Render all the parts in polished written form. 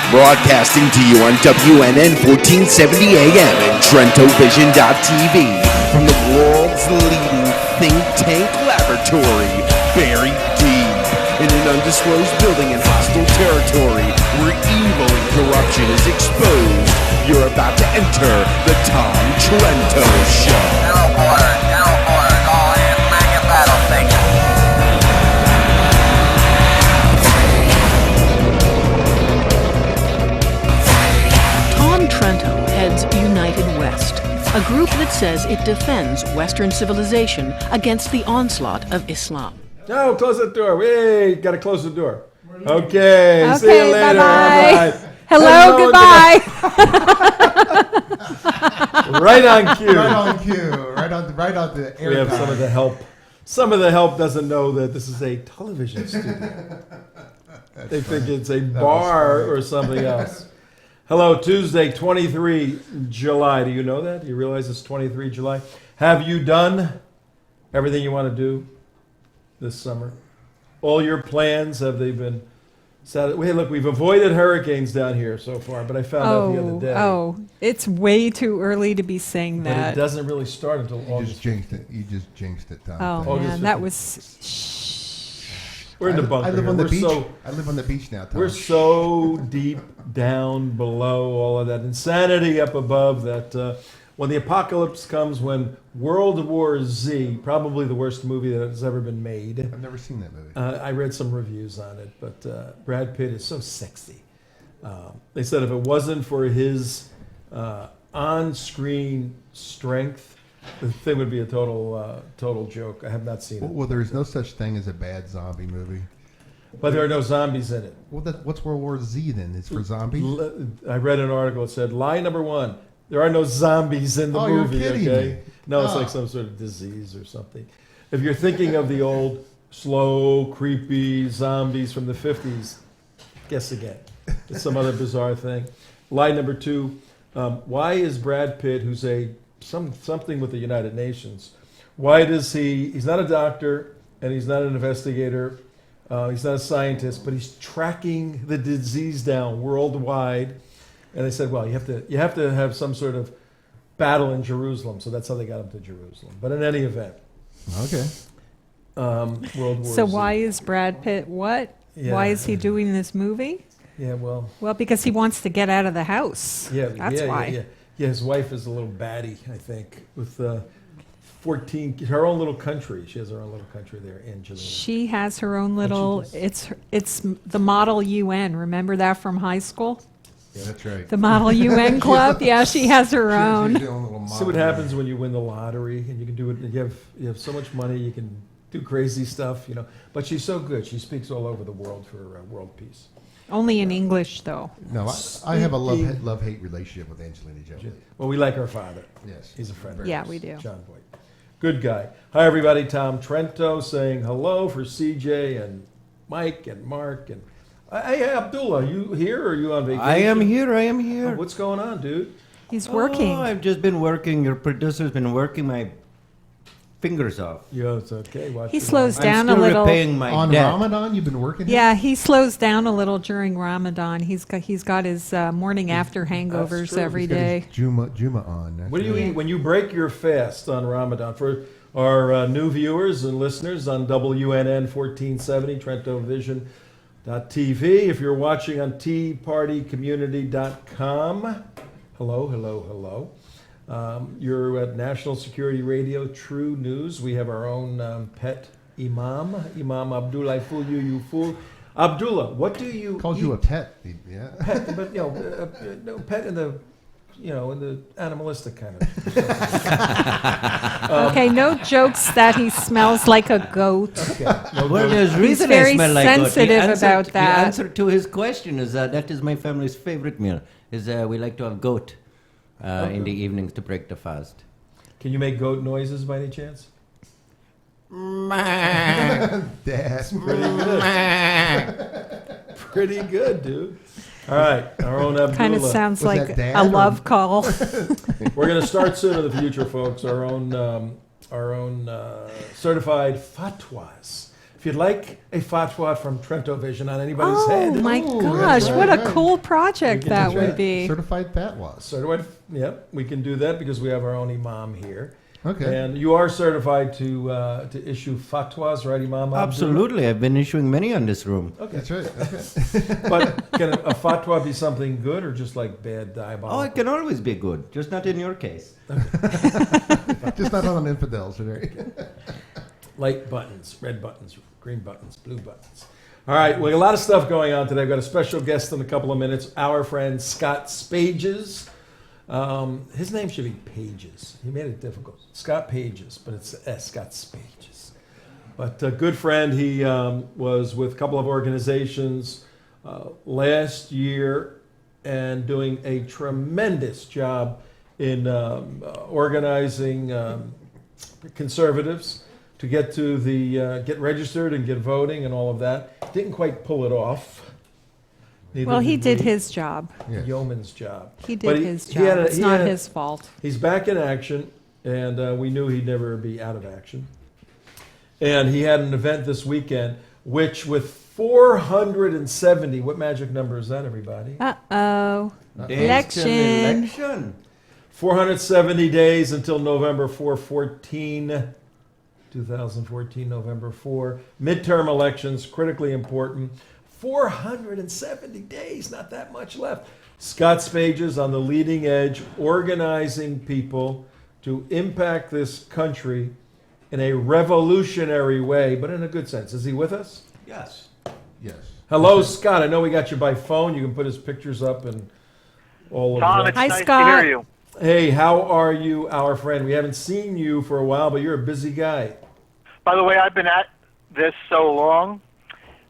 Broadcasting to you on WNN 1470 AM and TrentoVision.tv from the world's leading think tank laboratory, buried deep in an undisclosed building in hostile territory where evil and corruption is exposed. You're about to enter the Tom Trento Show. Now order, all hands back in battle station. Tom Trento heads United West, a group that says it defends Western civilization against the onslaught of Islam. No, close the door. Hey, gotta close the door. Okay, see you later. Bye-bye. Bye-bye. Hello, goodbye. Right on cue. Right on cue. Right on the air. We have time. some of the help. Some of the help doesn't know that this is a television studio. They think it's a bar or something else. Hello, Tuesday, 23 July. Do you know that? Do you realize it's 23 July? Have you done everything you want to do this summer? All your plans, have they been set? Hey, look, we've avoided hurricanes down here so far, but I found out the other day. It's way too early to be saying But that. it doesn't really start until You August. just jinxed it. You just jinxed it, Tom. Oh, August man, that 15th. was... We're in the bunker. I live here. on the We're beach. so- I live on the beach now, Tom. We're so deep down below all of that insanity up above that when the apocalypse comes, when World War Z, probably the worst movie that has ever been made. I've never seen that movie. I read some reviews on it, but Brad Pitt is so sexy. They said if it wasn't for his on-screen strength, the thing would be a total joke. I have not seen it. Well, there is no such thing as a bad zombie movie. But there are no zombies in it. Well, what's World War Z then? It's for zombies? I read an article that said, lie number one, there are no zombies in the Oh, you're movie, kidding okay? me. No, it's Oh. like some sort of disease or something. If you're thinking of the old, slow, creepy zombies from the 50s, guess again. It's some other bizarre thing. Lie number two, why is Brad Pitt, who's something with the United Nations, why does he's not a doctor and he's not an investigator, he's not a scientist, but he's tracking the disease down worldwide. And they said, well, you have to have some sort of battle in Jerusalem, so that's how they got him to Jerusalem. But in any event, Okay. World War So Z. why is Brad Pitt what? Yeah. Why is he doing this movie? Yeah, well, Well, because he wants to get out of the house. yeah, That's yeah, why. Yeah, yeah. Yeah, his wife is a little batty, I think, with 14, her own little country. She has her own little country there, Angelina. She has her own little. just- It's the Model UN. Remember that from high school? Yeah, that's right. The Model UN Club. Yeah, she has her She's own. your own little See what model. happens when you win the lottery and you can do it. You have so much money, you can do crazy stuff, you know. But she's so good. She speaks all over the world for world peace. Only in English, though. No, I have a love-hate relationship with Angelina Jolie. Well, we like her father. Yes. He's a friend of Yeah, ours, we do. John Boyd. Good guy. Hi, everybody. Tom Trento saying hello for CJ and Mike and Mark. And hey, Abdullah, you here or are you on vacation? I am here. Oh, what's going on, dude? He's working. Oh, I've just been working. Your producer's been working my fingers off. Yeah, it's okay. Watch He your slows mouth. down I'm a still little. repaying my On debt. Ramadan, you've been working? Yeah, he slows down a little during Ramadan. He's got his morning after hangovers true. every He's got his day. Juma on. That's What do you right. eat when you break your fast on Ramadan? For our new viewers and listeners on WNN 1470, TrentoVision.tv. If you're watching on teapartycommunity.com, hello. You're at National Security Radio, True News. We have our own pet imam, Imam Abdullah. I fool you, you fool. Abdullah, what do you Calls eat? you a pet. Yeah. Pet, but no pet in the animalistic kind of. Okay, no jokes that he smells like a goat. Well, there's reason very I smell like sensitive goat. about that. The answer to his question is that is my family's favorite meal. Is we like to have goat in the evenings to break the fast. Can you make goat noises by any chance? Dad. Pretty good, dude. All right, our own Abdullah. Kind of sounds Was like that dad a or- love call. We're going to start soon in the future, folks. Our own certified fatwas. If If you'd like a fatwa from TrentoVision on anybody's Oh head, my Ooh, gosh, that's what a right. cool project We can that do would that. be. Certified fatwas. certified. Yep, we can do that because we have our own imam here. Okay. And you are certified to issue fatwas, right, Imam? Abdul? Absolutely. I've been issuing many on this room. Okay. That's right. Okay. But can a fatwa be something good or just like bad, diabolical? Oh, it can always be good, just not in your case. Just not on infidels. Right? Light buttons, red buttons, green buttons, blue buttons. All right, we got a lot of stuff going on today. I've got a special guest in a couple of minutes, our friend Scott Spages. His name should be Pages. He made it difficult. Scott Pages, but it's Scott Spages. But a good friend, he was with a couple of organizations last year and doing a tremendous job in organizing conservatives to get to the get registered and get voting and all of that. Didn't quite pull it off. Neither Well, he did we. his job. Yes. Yeoman's job. He But did his he job. had a- It's he not had a- his fault. He's back in action, and we knew he'd never be out of action. And he had an event this weekend, which with 470, what magic number is that, everybody? Uh-oh. Days till Election. election. 470 days until November 4/14, 2014, November 4. Midterm elections, critically important. 470 days, not that much left. Scott Spages on the leading edge, organizing people to impact this country in a revolutionary way, but in a good sense. Is he with us? Yes. Yes. Hello, Scott. I know we got you by phone. You can put his pictures up and all of Tom, that. it's Hi, nice Scott. to hear you. Hey, how are you, our friend? We haven't seen you for a while, but you're a busy guy. By the way, I've been at this so long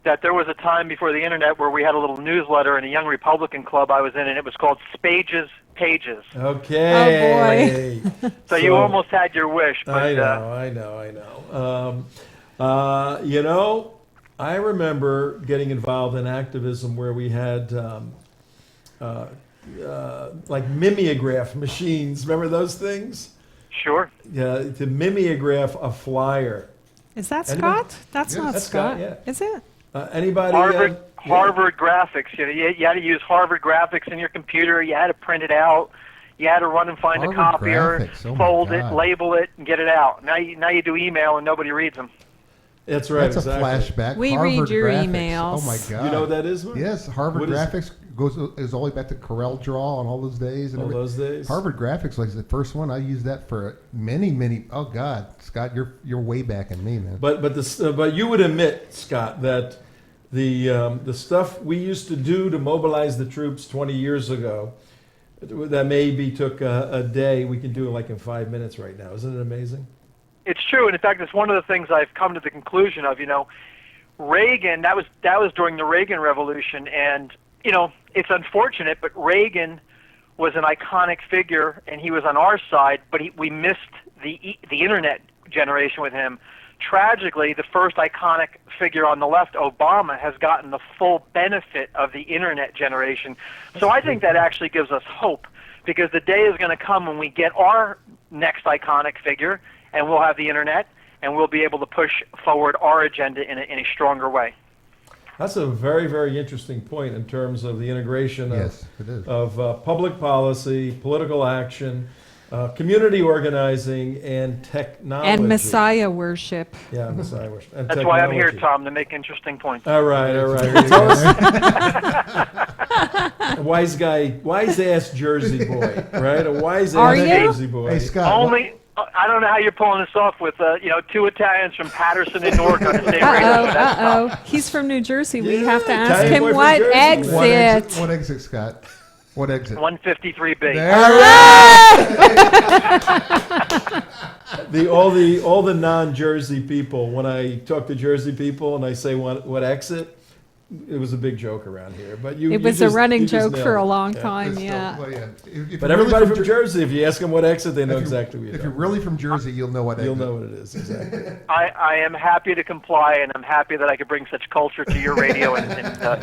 that there was a time before the internet where we had a little newsletter in a young Republican club I was in, and it was called Spages Pages. Okay. Oh, So you almost had your wish. But, I know. You know, I remember getting involved in activism where we had like mimeograph machines. Remember those things? Sure. Yeah, to mimeograph a flyer. Is that Anybody? Scott? That's Yeah, not that's Scott, Scott. yeah. Is it? Anybody? Harvard yeah. Harvard graphics. You know, you had to use Harvard graphics in your computer. You had to print it out. You had to run and find a Harvard copier, graphics, oh my fold it, God. label it, and get it out. Now you do email and nobody reads them. That's right. That's exactly. a flashback. We Harvard read your graphics. emails. Oh my God. You know what that is? Mark? Yes, Harvard What is it? graphics is all the way back to Corel Draw and all those days. And All everything. those days. Harvard graphics was the first one. I used that for many. Oh God, Scott, you're way back in me, man. But you would admit, Scott, that the stuff we used to do to mobilize the troops 20 years ago, that maybe took a day, we can do it like in 5 minutes right now. Isn't it amazing? It's true, and in fact, it's one of the things I've come to the conclusion of. You know, Reagan. That was during the Reagan Revolution, and you know, it's unfortunate, but Reagan was an iconic figure, and he was on our side, but we missed the internet generation with him. Tragically, the first iconic figure on the left, Obama, has gotten the full benefit of the internet generation. So I think that actually gives us hope, because the day is going to come when we get our next iconic figure, and we'll have the internet, and we'll be able to push forward our agenda in a stronger way. That's a very, very interesting point in terms of the integration Yes, it is. of public policy, political action, community organizing, and technology. And Messiah worship. Yeah, Messiah worship. And That's why I'm here, technology. Tom, to make interesting points. All right. Tell us, wise guy, wise ass Jersey boy, right? A wise Are ass you? Jersey boy. Hey Scott, Only, I don't know how you're pulling this off with, two Italians from Patterson and Newark on the same radio. Uh-oh, That's tough. uh-oh. He's from New Jersey. We Yeah, have to ask Italian him boy from what Jersey, man. exit. What exit, Scott? What exit? 153B. All the non-Jersey people, when I talk to Jersey people and I say what exit, it was a big joke around here. But It was a running joke nailed for it. a long Yeah. time, It's yeah. still- well, yeah. If But you're everybody really from Jersey, if you ask them what exit, they know if you- exactly what If you're you're really from Jersey, you'll know what exit. You'll know what it is, exactly. I am happy to comply, and I'm happy that I could bring such culture to your radio and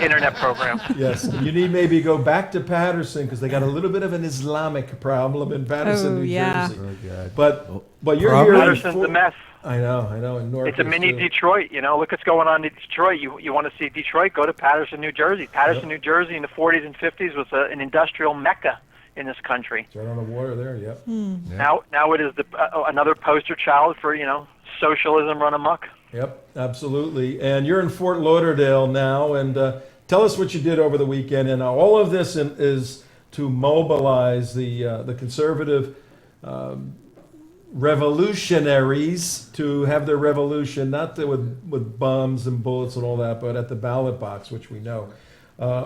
internet program. Yes, you need maybe go back to Patterson because they got a little bit of an Islamic problem in Patterson, Oh, New yeah. Jersey. Oh God. But you're Problem? here. Patterson's a mess. I know. In North, It's a mini Detroit. Look what's going on in Detroit. You want to see Detroit? Go to Paterson, New Jersey. Paterson, New Jersey, in the 40s and 50s was an industrial mecca in this country. It's right on the water there. Yep. Now it is another poster child for socialism run amok. Yep, absolutely. And you're in Fort Lauderdale now, and tell us what you did over the weekend. And all of this is to mobilize the conservative revolutionaries to have their revolution, not with bombs and bullets and all that, but at the ballot box, which we know.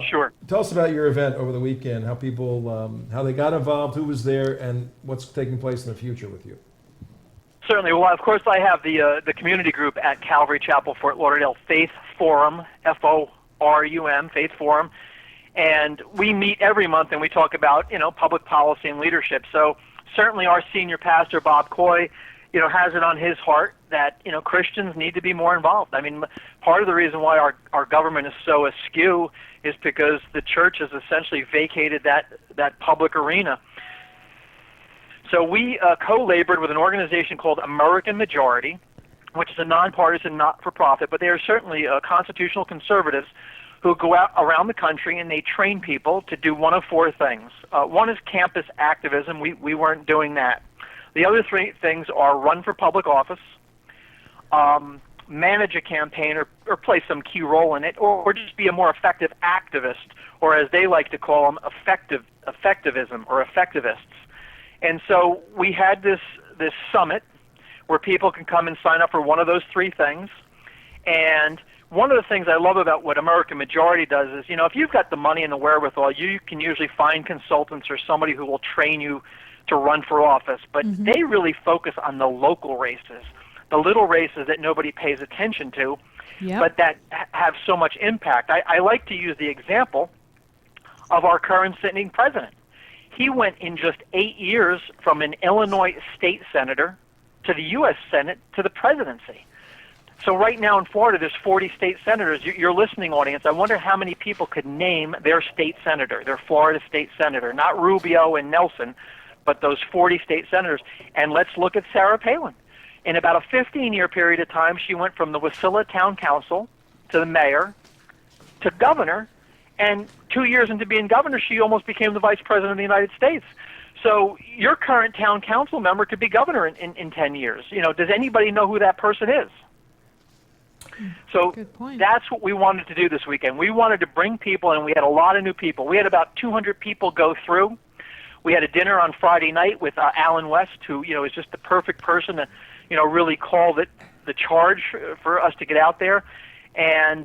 Sure. Tell us about your event over the weekend, how people, how they got involved, who was there, and what's taking place in the future with you. Certainly. Well, of course, I have the community group at Calvary Chapel, Fort Lauderdale, Faith Forum, F-O-R-U-M, Faith Forum, and we meet every month and we talk about public policy and leadership. So certainly our senior pastor, Bob Coy, has it on his heart that Christians need to be more involved. I mean, part of the reason why our government is so askew is because the church has essentially vacated that public arena. So we co-labored with an organization called American Majority, which is a nonpartisan, not-for-profit, but they are certainly constitutional conservatives who go out around the country and they train people to do one of four things. One is campus activism. We weren't doing that. The other three things are run for public office, manage a campaign or play some key role in it, or just be a more effective activist, or as they like to call them, effectivism or effectivists. And so we had this summit where people can come and sign up for one of those three things. And one of the things I love about what American Majority does is, if you've got the money and the wherewithal, you can usually find consultants or somebody who will train you to run for office. But they really focus on the local races, the little races that nobody pays attention to, but that have so much impact. I like to use the example of our current sitting president. He went in just 8 years from an Illinois state senator to the U.S. Senate to the presidency. So right now in Florida, there's 40 state senators. Your listening audience, I wonder how many people could name their state senator, their Florida state senator, not Rubio and Nelson, but those 40 state senators. And let's look at Sarah Palin. In about a 15-year period of time, she went from the Wasilla Town Council to the mayor to governor. And 2 years into being governor, she almost became the vice president of the United States. So your current town council member could be governor in 10 years. Does anybody know who that person is? So that's what we wanted to do this weekend. We wanted to bring people, and we had a lot of new people. We had about 200 people go through. We had a dinner on Friday night with Alan West, who is just the perfect person to really call the charge for us to get out there. And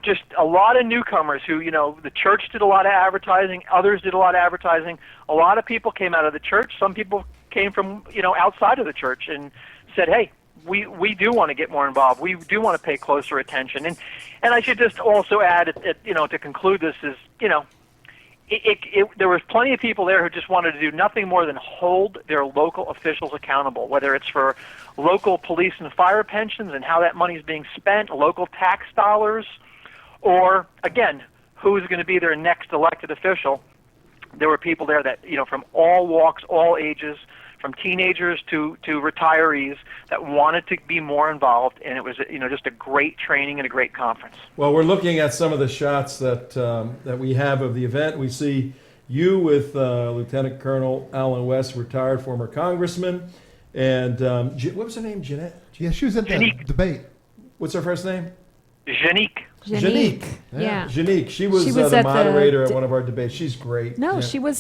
just a lot of newcomers who, the church did a lot of advertising, others did a lot of advertising. A lot of people came out of the church. Some people came from, outside of the church and said, hey, we do want to get more involved. We do want to pay closer attention. And I should just also add, to conclude this is, there was plenty of people there who just wanted to do nothing more than hold their local officials accountable, whether it's for local police and fire pensions and how that money is being spent, local tax dollars, or, again, who's going to be their next elected official. There were people there that, from all walks, all ages, from teenagers to retirees that wanted to be more involved, and it was, just a great training and a great conference. Well, we're looking at some of the shots that we have of the event. We see you with Lieutenant Colonel Alan West, retired former congressman, and what was her name, Jeanette? Yeah, she was at the debate. What's her first name? Janique. Yeah. Janique. She was the moderator at one of our debates. She's great. No, yeah. she was.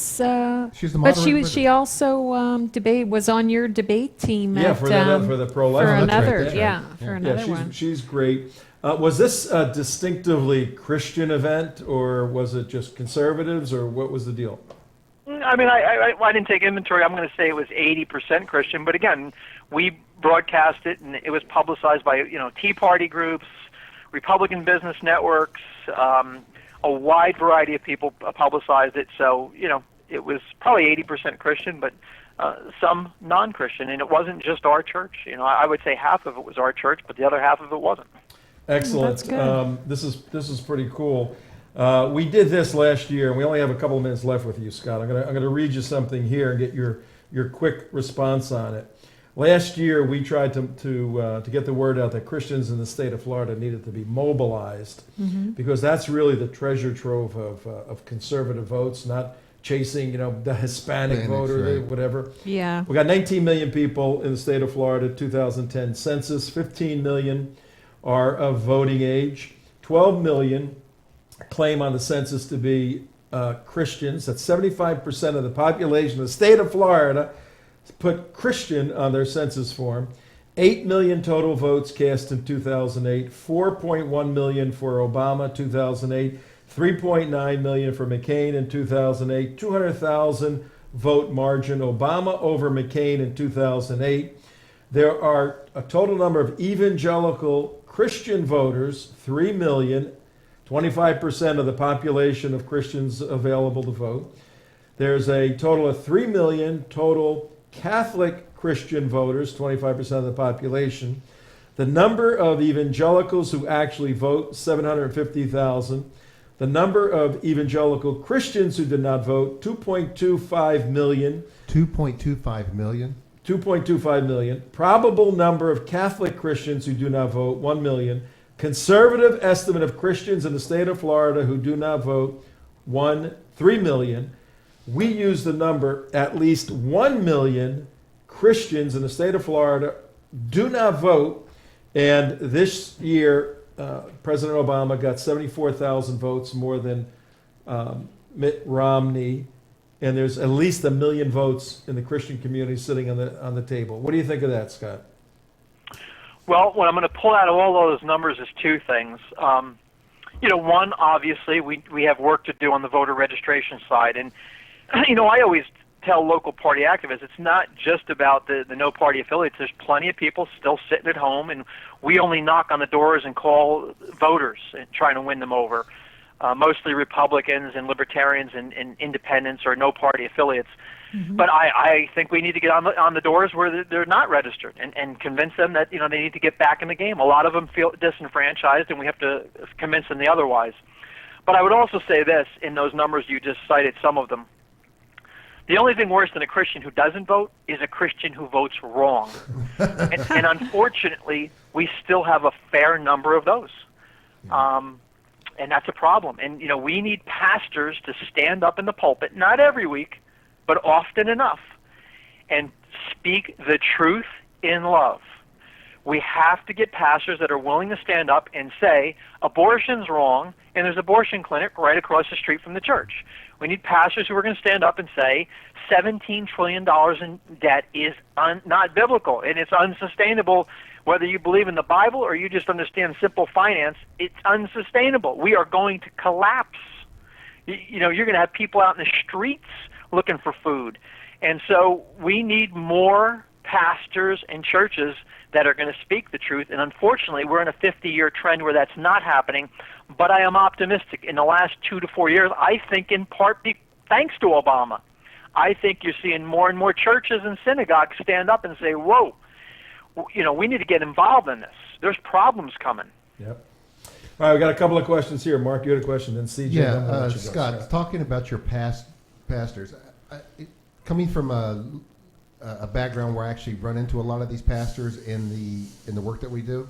She's the moderator. But she also was on your debate team. Yeah, at, for the pro-life. For one. another, That's right. for another one. She's great. Was this a distinctively Christian event, or was it just conservatives, or what was the deal? I mean, I didn't take inventory. I'm going to say it was 80% Christian, but again, we broadcast it, and it was publicized by Tea Party groups, Republican business networks, a wide variety of people publicized it. So, it was probably 80% Christian, but some non-Christian. And it wasn't just our church. I would say half of it was our church, but the other half of it wasn't. Excellent. That's good. This is pretty cool. We did this last year, and we only have a couple of minutes left with you, Scott. I'm gonna read you something here and get your quick response on it. Last year, we tried to get the word out that Christians in the state of Florida needed to be mobilized because that's really the treasure trove of conservative votes, not chasing, the Hispanic voter, right. whatever. Yeah. We got 19 million people in the state of Florida, 2010 census. 15 million are of voting age. 12 million claim on the census to be Christians. That's 75% of the population of the state of Florida put Christian on their census form. 8 million total votes cast in 2008, 4.1 million for Obama 2008, 3.9 million for McCain in 2008, 200,000 vote margin Obama over McCain in 2008. There are a total number of evangelical Christian voters, 3 million, 25% of the population of Christians available to vote. There's a total of 3 million total Catholic Christian voters, 25% of the population. The number of evangelicals who actually vote, 750,000. The number of evangelical Christians who did not vote, 2.25 million. 2.25 million. 2.25 million. Probable number of Catholic Christians who do not vote, 1 million. Conservative estimate of Christians in the state of Florida who do not vote, 3 million. We use the number at least 1 million Christians in the state of Florida do not vote. And this year, President Obama got 74,000 votes more than Mitt Romney. And there's at least 1 million votes in the Christian community sitting on the table. What do you think of that, Scott? Well, what I'm going to pull out of all those numbers is two things. One, obviously, we have work to do on the voter registration side. And, I always tell local party activists, it's not just about the no party affiliates. There's plenty of people still sitting at home, and we only knock on the doors and call voters and trying to win them over. Mostly Republicans and Libertarians and independents or no party affiliates. Mm-hmm. But I think we need to get on the doors where they're not registered and convince them that they need to get back in the game. A lot of them feel disenfranchised, and we have to convince them the otherwise. But I would also say this, in those numbers you just cited, some of them. The only thing worse than a Christian who doesn't vote is a Christian who votes wrong. and unfortunately, we still have a fair number of those. And that's a problem. And, we need pastors to stand up in the pulpit, not every week, but often enough, and speak the truth in love. We have to get pastors that are willing to stand up and say, abortion's wrong, and there's an abortion clinic right across the street from the church. We need pastors who are going to stand up and say, $17 trillion in debt is not biblical, and it's unsustainable. Whether you believe in the Bible or you just understand simple finance, it's unsustainable. We are going to collapse. You're going to have people out in the streets looking for food. And so we need more pastors and churches that are going to speak the truth. And unfortunately, we're in a 50-year trend where that's not happening. But I am optimistic. In the last 2 to 4 years, I think in part thanks to Obama, I think you're seeing more and more churches and synagogues stand up and say, whoa, we need to get involved in this. There's problems coming. Yep. All right, we got a couple of questions here. Mark, you had a question, then CJ. Yeah, Scott, talking about your pastors, coming from a background where I actually run into a lot of these pastors in the work that we do,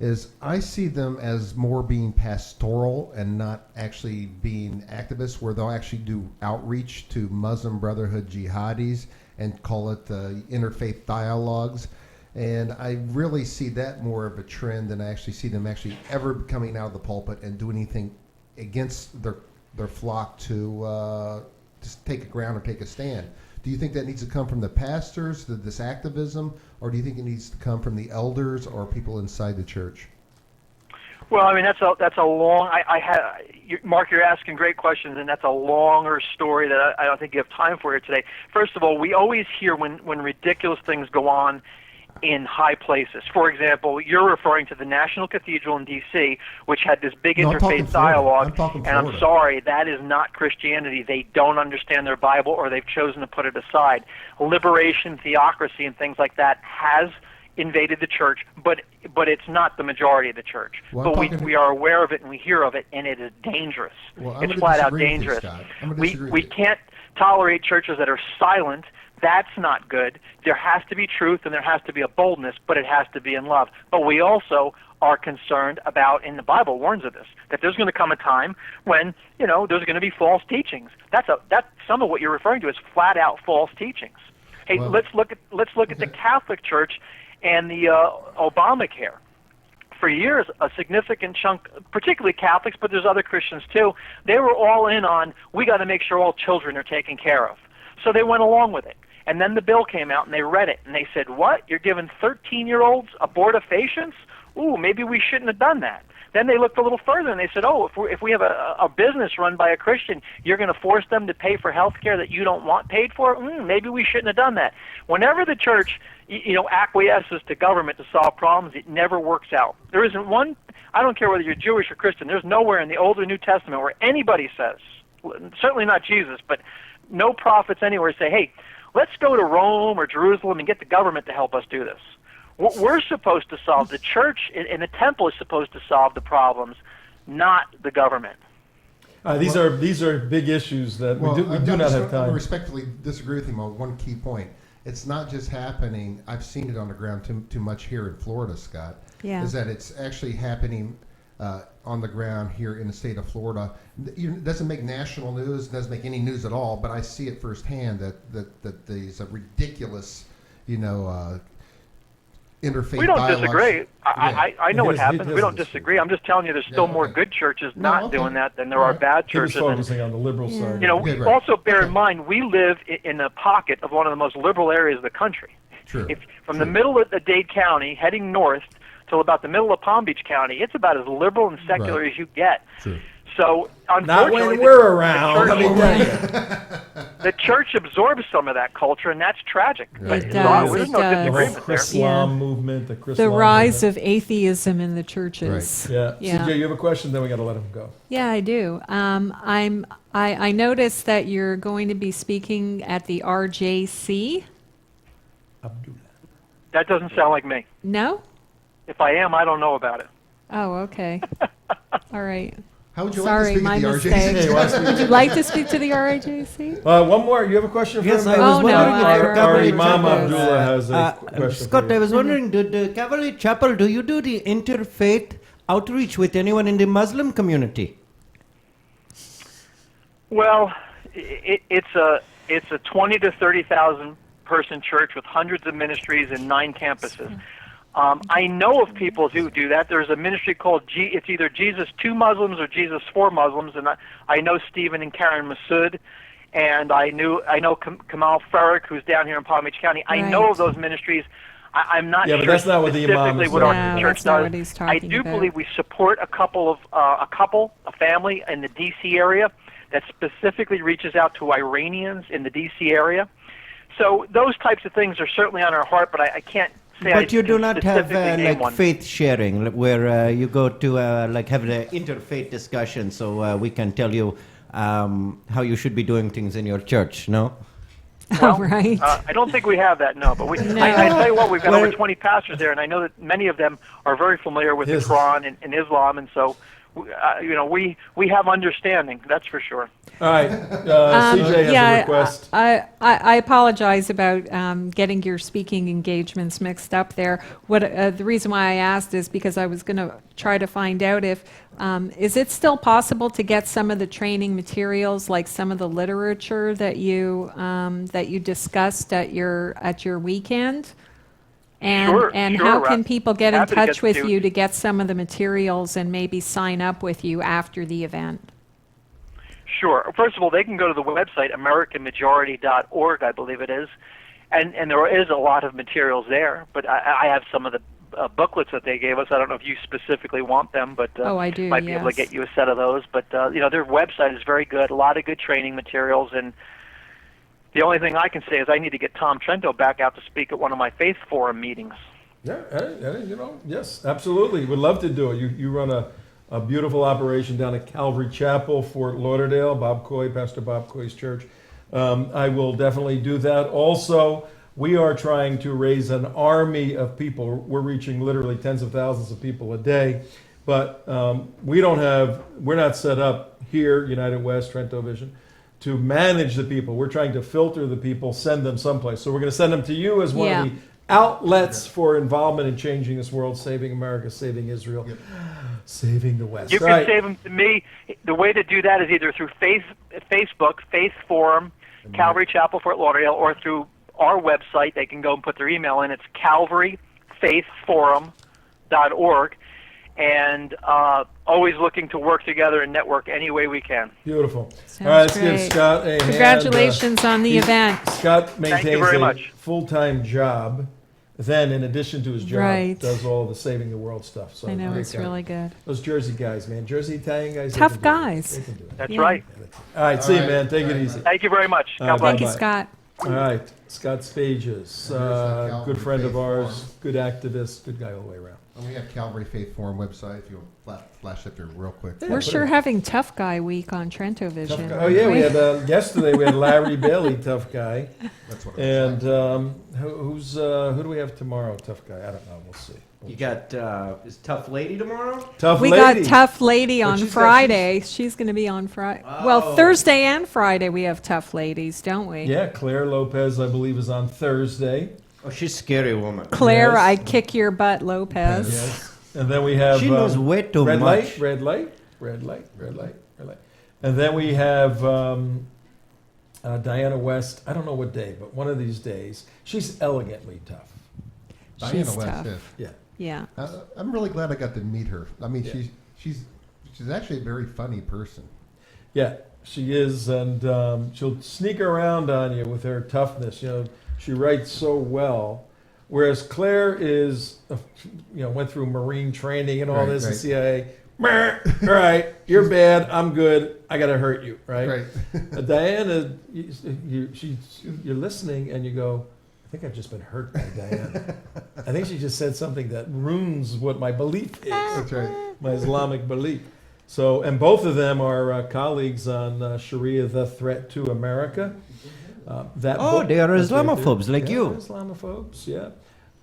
is I see them as more being pastoral and not actually being activists, where they'll actually do outreach to Muslim Brotherhood jihadis and call it interfaith dialogues. And I really see that more of a trend than I actually see them actually ever coming out of the pulpit and do anything against their flock to take a ground or take a stand. Do you think that needs to come from the pastors, this activism, or do you think it needs to come from the elders or people inside the church? Well, I mean, that's a long. Mark, you're asking great questions, and that's a longer story that I don't think you have time for here today. First of all, we always hear when ridiculous things go on in high places. For example, you're referring to the National Cathedral in D.C., which had this big interfaith dialogue, and I'm sorry, that is not Christianity. They don't understand their Bible, or they've chosen to put it aside. Liberation, theocracy, and things like that has invaded the church, but it's not the majority of the church. Well, but we are aware of it, and we hear of it, and it is dangerous. Well, it's flat out dangerous. We can't tolerate churches that are silent, That's not good. There has to be truth and there has to be a boldness, but it has to be in love. But we also are concerned about, and the Bible warns of this, that there's going to come a time when, there's going to be false teachings. That's some of what you're referring to is flat out false teachings. Hey, Well, let's look at the Catholic Church and the Obamacare. For years, a significant chunk, particularly Catholics, but there's other Christians too, they were all in on, we got to make sure all children are taken care of. So they went along with it. And then the bill came out and they read it and they said, what? You're giving 13-year-olds abortifacients? Ooh, maybe we shouldn't have done that. Then they looked a little further and they said, oh, if we have a business run by a Christian, you're going to force them to pay for health care that you don't want paid for? Maybe we shouldn't have done that. Whenever the church acquiesces to government to solve problems, it never works out. There isn't one, I don't care whether you're Jewish or Christian, there's nowhere in the Old or New Testament where anybody says, certainly not Jesus, but no prophets anywhere say, hey, let's go to Rome or Jerusalem and get the government to help us do this. What we're supposed to solve, the church and the temple is supposed to solve the problems, not the government. These are big issues that we do not have time. I respectfully disagree with him on one key point. It's not just happening. I've seen it on the ground too much here in Florida, Scott. Yeah. Is that it's actually happening on the ground here in the state of Florida. It doesn't make national news, doesn't make any news at all, but I see it firsthand that these ridiculous, interfaith We don't dialogues. disagree. I know what He happens. We don't doesn't disagree. I'm just telling you there's still more good churches not doing that than there are bad He was churches. And, focusing on the liberal side. Okay, right. also bear in mind, we live in a pocket of one of the most liberal areas of the country. True. From the middle of Dade County, heading north till about the middle of Palm Beach County, it's about as liberal and secular Right. as you get. True. So, Not unfortunately, when we're around. the Let me church, tell you. the church absorbs some of that culture, and that's tragic. Right. It So, does, there's it no does. The whole disagreement there. Chrislam movement, the Chrislam The rise movement. of atheism in the churches. Yeah. Yeah. CJ, you have a question? Then we got to let him go. Yeah, I do. I noticed that you're going to be speaking at the RJC. Abdullah. That doesn't sound like me. No? If I am, I don't know about it. Oh, okay. All right. How would you Sorry, like my to speak mistake. at the RJC? Would you like to speak to the RJC? One more. You have a question for Yes, him? I was Oh, no, wondering I if heard Our Cavalry Imam Chapel, Abdullah has a question Scott, for you. I was wondering, did Cavalry Chapel, do you do the interfaith outreach with anyone in the Muslim community? Well, it's a 20 to 30,000 person church with hundreds of ministries and 9 campuses. I know of people who do that. There's a ministry called it's either Jesus to Muslims or Jesus for Muslims, and I know Stephen and Karen Massoud, and I know Kamal Farrick, who's down here in Palm Beach County. I know of those ministries. I'm not Yeah, sure but that's not what the imam specifically is what saying. our No, church that's not does. what he's I talking do about. believe we support a family in the D.C. area that specifically reaches out to Iranians in the D.C. area. So those types of things are certainly on our heart, but I can't say But you do not have specifically name one. faith sharing where you go to have an interfaith discussion so we can tell you how you should be doing things in your church, no? All right. I don't think we have that, no. But No. I tell you what, we've got Well- over 20 pastors there, and I know that many of them are very familiar with Yes. the Quran and Islam, and so we have understanding. That's for sure. All right. CJ has a request. I apologize about getting your speaking engagements mixed up there. What the reason why I asked is because I was going to try to find out if is it still possible to get some of the training materials, like some of the literature that you discussed at your weekend. And Sure, and sure, how Ra- can people get in happy to touch get with to- you to get some of the materials and maybe sign up with you after the event? Sure. First of all, they can go to the website, AmericanMajority.org, I believe it is, and there is a lot of materials there. But I have some of the booklets that they gave us. I don't know if you specifically want them, but Oh, I do, might be able to yes. get you a set of those. But their website is very good. A lot of good training materials, and the only thing I can say is I need to get Tom Trento back out to speak at one of my Faith Forum meetings. Yeah, yes, absolutely. Would love to do it. You run a beautiful operation down at Calvary Chapel, Fort Lauderdale, Pastor Bob Coy's church. I will definitely do that. Also, we are trying to raise an army of people. We're reaching literally tens of thousands of people a day, but we're not set up here, United West, TrentoVision, to manage the people. We're trying to filter the people, send them someplace. So we're going to send them to you as one of the outlets for involvement in changing this world, saving America, saving Israel, saving the West. You can save them to me. The way to do that is either through Facebook, Faith Forum, Calvary Chapel, Fort Lauderdale, or through our website. They can go and put their email in. It's calvaryfaithforum.org. And always looking to work together and network any way we can. Beautiful. Sounds All right, let's great. give Scott a hand. Congratulations on the event. Scott maintains very a much. full-time job. Then, in addition to his job, Right. does all the saving the world stuff. So I know, great it's guy. really good. Those Jersey guys, man. Jersey Italian guys. they Tough can do it. guys. They can do it. That's Yeah. right. All right, see you, right. man. Take All it right, easy. Thank you very much. All God right, bless. Thank you, bye-bye. Scott. All right, Scott Spages, Calvary good friend of Faith ours, Forum. good activist, good guy all the way around. And we have Calvary Faith Forum website, if you want to flash up there real quick. Yeah, We're put sure it- having Tough Guy Week on TrentoVision. Oh yeah, we had yesterday. We had Larry Bailey, tough guy, That's what and who do we have tomorrow? Tough guy. I don't know. We'll see. You got is Tough Lady tomorrow? Tough We lady. got Tough Lady But on she's got- Friday. She's going to be on Friday. Well, Oh. Thursday and Friday we have Tough Ladies, don't we? Yeah, Claire Lopez, I believe, is on Thursday. Oh, she's a scary woman. Claire, Yes. I kick your butt, Lopez. Yes, and then we have She knows way too red much. light, red light, red light, red light, red light, and then we have Diana West. I don't know what day, but one of these days. She's elegantly tough. Diana She's West, tough. yes. Yeah. Yeah. I'm really glad I got to meet her. I mean, Yeah. she's actually a very funny person. Yeah, she is, and she'll sneak around on you with her toughness. You know, she writes so well, whereas Claire is, went through Marine training and all Right, this, the right. CIA. All right, you're bad. I'm good. I gotta hurt you, right? Right. Diana, you're listening, and you go, I think I've just been hurt by Diana. I think she just said something that ruins what my belief is. That's right. My Islamic belief. So, and both of them are colleagues on Sharia, The Threat to America. That Oh, book, they are that's right there. Islamophobes like Yeah, you. they're Islamophobes, yeah.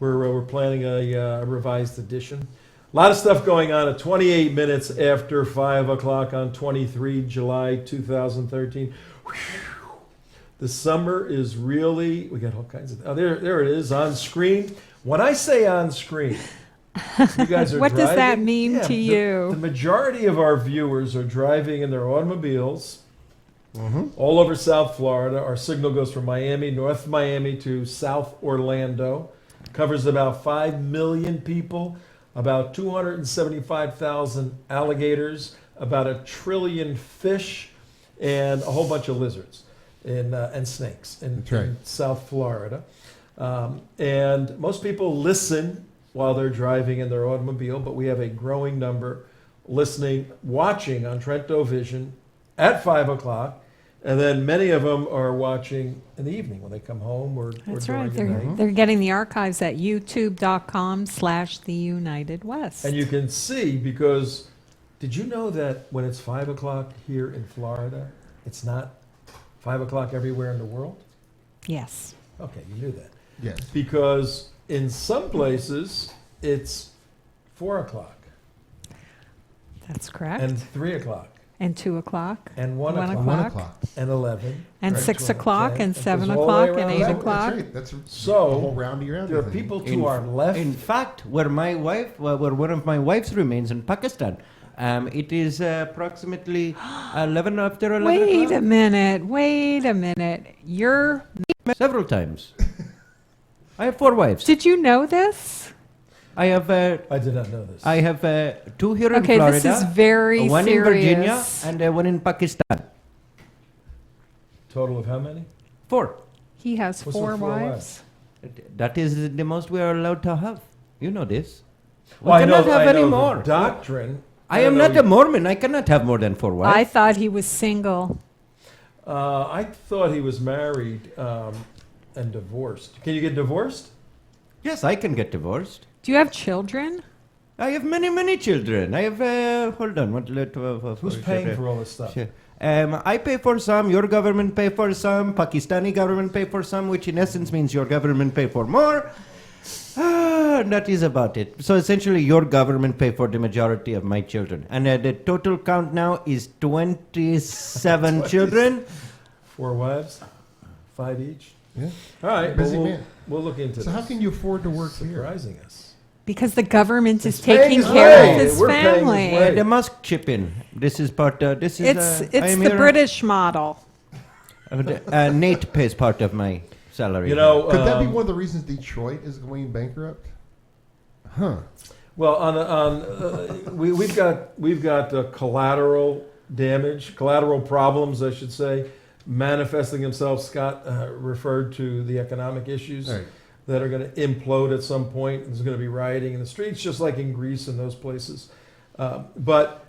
We're planning a revised edition. A lot of stuff going on at 28 minutes after 5 o'clock on 23 July 2013. Whew. The summer is really, we got all kinds of, there it is on screen. When I say on screen, you guys are What does that driving- mean to you? The majority of our viewers are driving in their automobiles all over South Florida. Our signal goes from Miami, North Miami to South Orlando. Covers about 5 million people, about 275,000 alligators, about 1 trillion fish, and a whole bunch of lizards and snakes in, That's right. in South Florida. And most people listen while they're driving in their automobile, but we have a growing number listening, watching on TrentoVision at 5 o'clock, and then many of them are watching in the evening when they come home or That's during right. the night. They're getting the archives at youtube.com/The United West. And you can see, because did you know that when it's 5 o'clock here in Florida, it's not 5 o'clock everywhere in the world? Yes. Okay, you knew that. Yes. Because in some places, it's 4 o'clock That's correct. and 3 o'clock And 2 o'clock. and 1 1 o'clock 1 o'clock. o'clock. and 11 And right, 6 12, o'clock 10, and it goes 7 all the way o'clock and around. 8 That's o'clock. right. That's So, the whole roundy roundy there are thing. people to our left. In fact, where one of my wife's remains in Pakistan, it is approximately 11 after 11 Wait o'clock. a minute. Wait a minute. You're. Several times. I have 4 wives. Did you know this? I have I did not know this. I have 2 here in Okay, Florida. this is very one serious. in Virginia and one in Pakistan. Total of how many? 4. He has What's 4 with 4 wives. That is the most we are allowed to have. You know this. We Well, I know, cannot have I any know the more. doctrine. I don't am know not a Mormon. I cannot have more than 4 wives. I thought he was single. I thought he was married and divorced. Can you get divorced? Yes, I can get divorced. Do you have children? I have many, many children. I have, hold on. Who's paying for all this stuff? Sure. I pay for some, your government pay for some, Pakistani government pay for some, which in essence means your government pay for more. That is about it. So essentially your government pay for the majority of my children. And the total count now is 27 children. 4 wives, 5 each. Yeah. All right, Busy well, man. we'll look into So this. how can you afford to work here? Surprising us. Because the government is It's paying taking his care way. of his We're paying his family. way. They must chip in. This is part. This is. It's I am the here- British model. Nate pays part of my salary. You know, Could that be one of the reasons Detroit is going bankrupt? Huh. well, we've got collateral damage, collateral problems, I should say, manifesting themselves. Scott referred to the economic issues Right. that are going to implode at some point. There's going to be rioting in the streets, just like in Greece and those places. But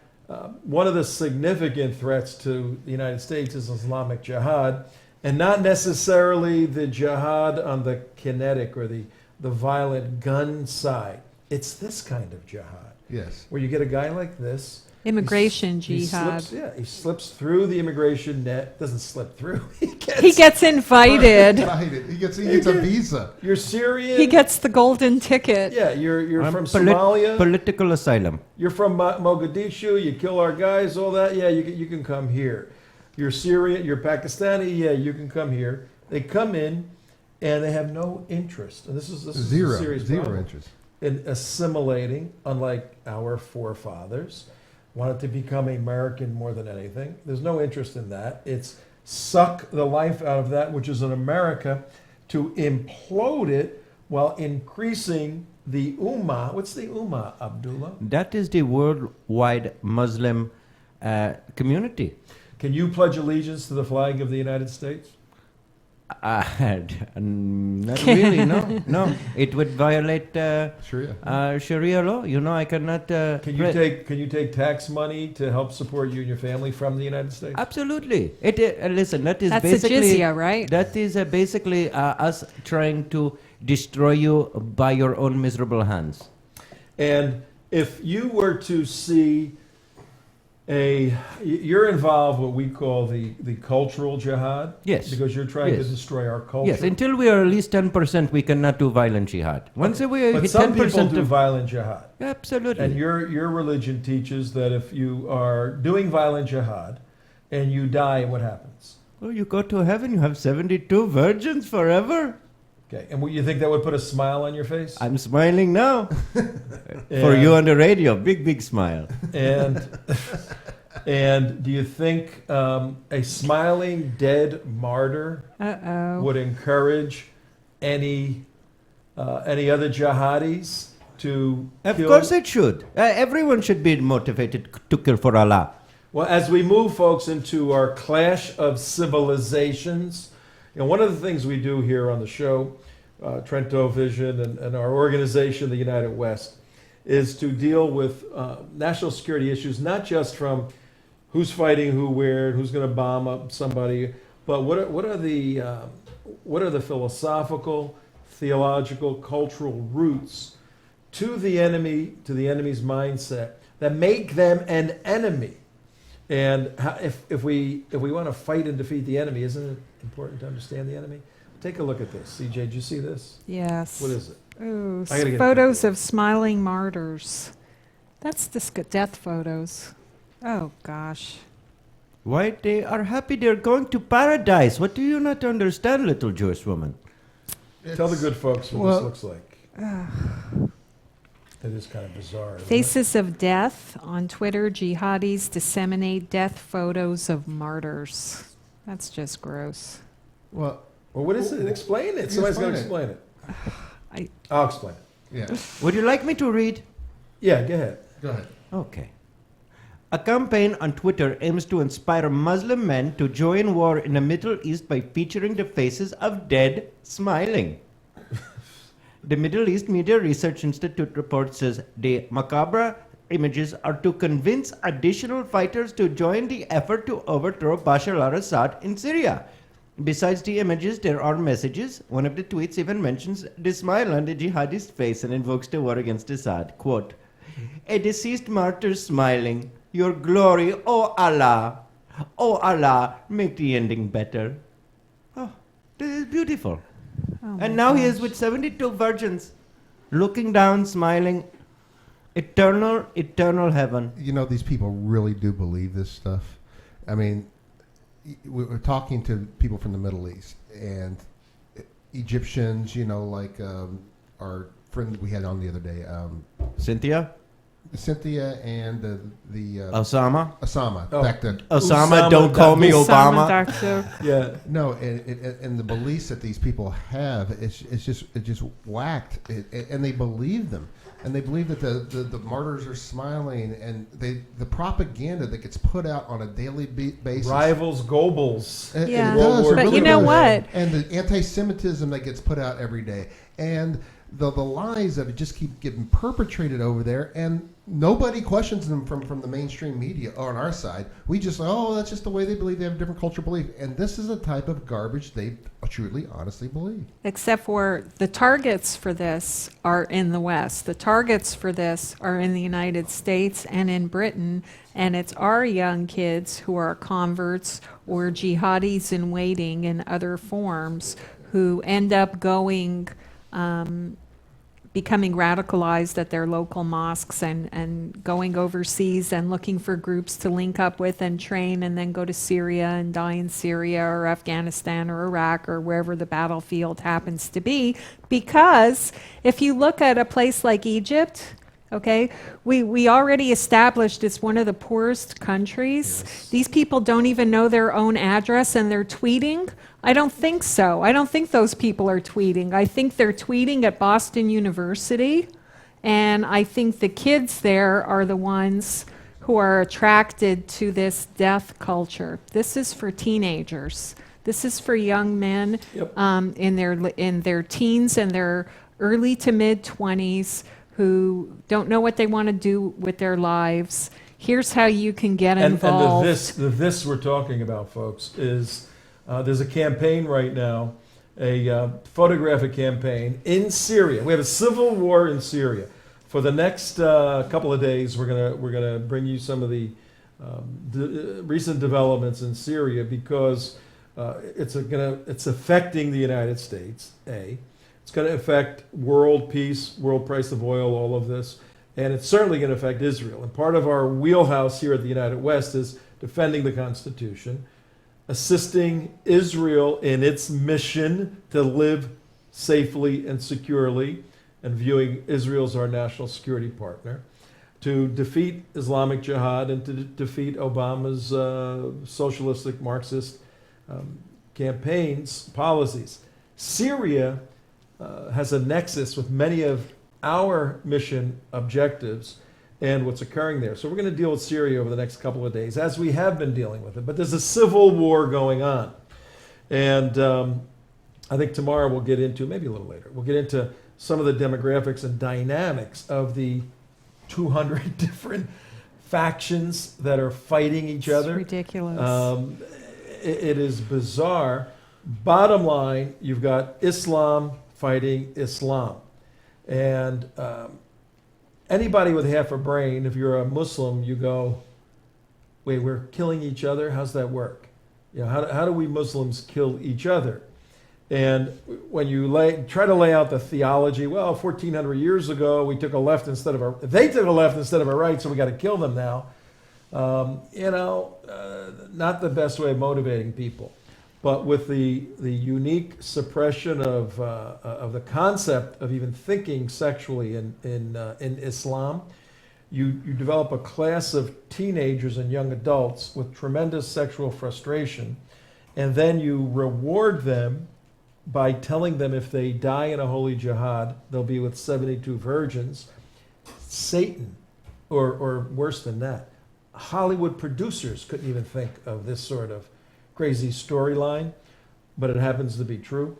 one of the significant threats to the United States is Islamic jihad, and not necessarily the jihad on the kinetic or the violent gun side. It's this kind of jihad, Yes. where you get a guy like this. Immigration He jihad. he slips through the immigration net. Doesn't slip through. He gets invited. Invited. He gets a visa. You're Syrian. He gets the golden ticket. Yeah, you're I'm from Somalia. Political asylum. You're from Mogadishu. You kill our guys. All that. Yeah, you can come here. You're Syrian. You're Pakistani. Yeah, you can come here. They come in, and they have no interest. And this is a serious problem. Interest. In assimilating, unlike our forefathers, wanted to become American more than anything. There's no interest in that. It's suck the life out of that, which is in America, to implode it while increasing the Ummah. What's the Ummah, Abdullah? That is the worldwide Muslim community. Can you pledge allegiance to the flag of the United States? Not really, no. No, it would violate Sharia. Sharia law. You know, I cannot. Can you take tax money to help support you and your family from the United States? Absolutely. Listen, that is That's a basically jizya, right? That is basically us trying to destroy you by your own miserable hands. And if you were to see you're involved what we call the cultural jihad. Yes. Because you're trying to Yes. destroy our culture. Yes, until we are at least 10%, we cannot do violent jihad. Once we But hit some people 10% do of... violent jihad. Absolutely. And your religion teaches that if you are doing violent jihad and you die, what happens? Well, you go to heaven, you have 72 virgins forever. Okay. And you think that would put a smile on your face? I'm smiling now. For you on the radio, big smile. And and do you think a smiling dead martyr Uh-oh. would encourage any other jihadis to Of kill? course it should. Everyone should be motivated to kill for Allah. Well, as we move, folks, into our clash of civilizations, one of the things we do here on the show, TrentoVision and our organization, the United West, is to deal with national security issues, not just from who's fighting who where, who's going to bomb up somebody, but what are the philosophical, theological, cultural roots to the enemy, to the enemy's mindset that make them an enemy. And if we want to fight and defeat the enemy, isn't it important to understand the enemy? Take a look at this. CJ, did you see this? Yes. What is it? Ooh, I gotta get photos of smiling martyrs. That's death photos. Oh, gosh. Why they are happy they're going to paradise. What do you not understand, little Jewish woman? Tell the good folks what well- this looks like. It is kind of bizarre. isn't it? Faces of death on Twitter. Jihadis disseminate death photos of martyrs. That's just gross. Well, Well, what is it? Explain it. You Somebody's got to explain explain it. I- I'll explain it. yeah. Would you like me to read? Yeah, go ahead. Go ahead. Okay. A campaign on Twitter aims to inspire Muslim men to join war in the Middle East by featuring the faces of dead smiling. The Middle East Media Research Institute report says the macabre images are to convince additional fighters to join the effort to overthrow Bashar al-Assad in Syria. Besides the images, there are messages. One of the tweets even mentions the smile on the jihadist face and invokes the war against Assad. Quote, "A deceased martyr smiling. Your glory, O Allah. O Allah, make the ending better." Oh, this is beautiful. Oh And my now he is gosh. with 72 virgins, looking down, smiling. Eternal heaven. You know, these people really do believe this stuff. I mean, we were talking to people from the Middle East and Egyptians, like our friend we had on the other day, Cynthia and the Osama. Back then. Osama, don't call me Obama. Yeah. No, and the beliefs that these people have, it just whacked, and they believe them, and they believe that the martyrs are smiling, and the propaganda that gets put out on a daily basis Rivals Goebbels. It Yeah. does, it But really you know does. what? And the anti-Semitism that gets put out every day, and the lies that just keep getting perpetrated over there, and nobody questions them from the mainstream media on our side. We just, that's just the way they believe. They have a different cultural belief. And this is a type of garbage they truly, honestly believe. Except for the targets for this are in the West. The targets for this are in the United States and in Britain. And it's our young kids who are converts or jihadis in waiting in other forms who end up becoming radicalized at their local mosques and going overseas and looking for groups to link up with and train and then go to Syria and die in Syria or Afghanistan or Iraq or wherever the battlefield happens to be. Because if you look at a place like Egypt, okay, we already established it's one of the poorest countries. Yes. These people don't even know their own address and they're tweeting. I don't think so. I don't think those people are tweeting. I think they're tweeting at Boston University, and I think the kids there are the ones who are attracted to this death culture. This is for teenagers. This is for young men in their teens and their early to mid 20s who don't know what they want to do with their lives. Here's how you can get involved. And the this we're talking about, folks, is there's a campaign right now, a photographic campaign in Syria. We have a civil war in Syria. For the next couple of days, we're gonna bring you some of the recent developments in Syria because it's affecting the United States. It's going to affect world peace, world price of oil, all of this, and it's certainly going to affect Israel. And part of our wheelhouse here at the United West is defending the Constitution, assisting Israel in its mission to live safely and securely, and viewing Israel as our national security partner, to defeat Islamic jihad and to defeat Obama's socialistic Marxist campaigns, policies. Syria has a nexus with many of our mission objectives and what's occurring there. So we're going to deal with Syria over the next couple of days, as we have been dealing with it. But there's a civil war going on. And I think tomorrow we'll get into, maybe a little later, we'll get into some of the demographics and dynamics of the 200 different factions that are fighting each other. It's ridiculous. It is bizarre. Bottom line, you've got Islam fighting Islam. And anybody with half a brain, if you're a Muslim, you go, wait, we're killing each other? How's that work? How do we Muslims kill each other? And when you try to lay out the theology, well, 1,400 years ago, we took a left instead of they took a left instead of a right, so we got to kill them now. Not the best way of motivating people. But with the unique suppression of the concept of even thinking sexually in Islam, you develop a class of teenagers and young adults with tremendous sexual frustration, and then you reward them by telling them if they die in a holy jihad, they'll be with 72 virgins. Satan, or worse than that, Hollywood producers couldn't even think of this sort of crazy storyline, but it happens to be true.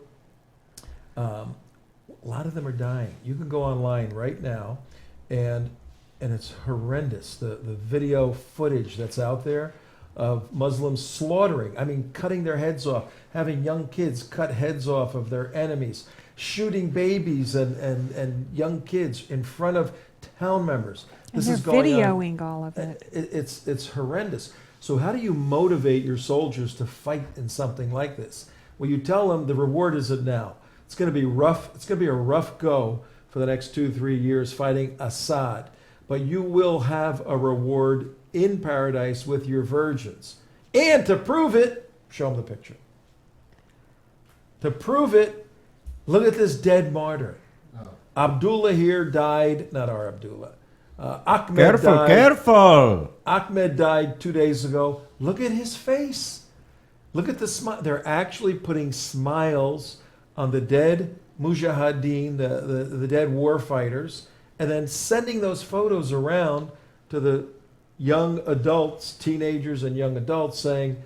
A lot of them are dying. You can go online right now, and it's horrendous. The video footage that's out there of Muslims slaughtering, cutting their heads off, having young kids cut heads off of their enemies, shooting babies and young kids in front of town members. This is going on. Videoing all of it. It's horrendous. So how do you motivate your soldiers to fight in something like this? Well, you tell them the reward isn't now. It's going to be rough. It's going to be a rough go for the next 2-3 years fighting Assad. But you will have a reward in paradise with your virgins. And to prove it, Show them the picture. To prove it, look at this dead martyr. Abdullah here died, not our Abdullah. Ahmed died. Careful. Ahmed died 2 days ago. Look at his face. Look at the smile. They're actually putting smiles on the dead mujahideen, the dead war fighters, and then sending those photos around to the young adults, teenagers and young adults, saying,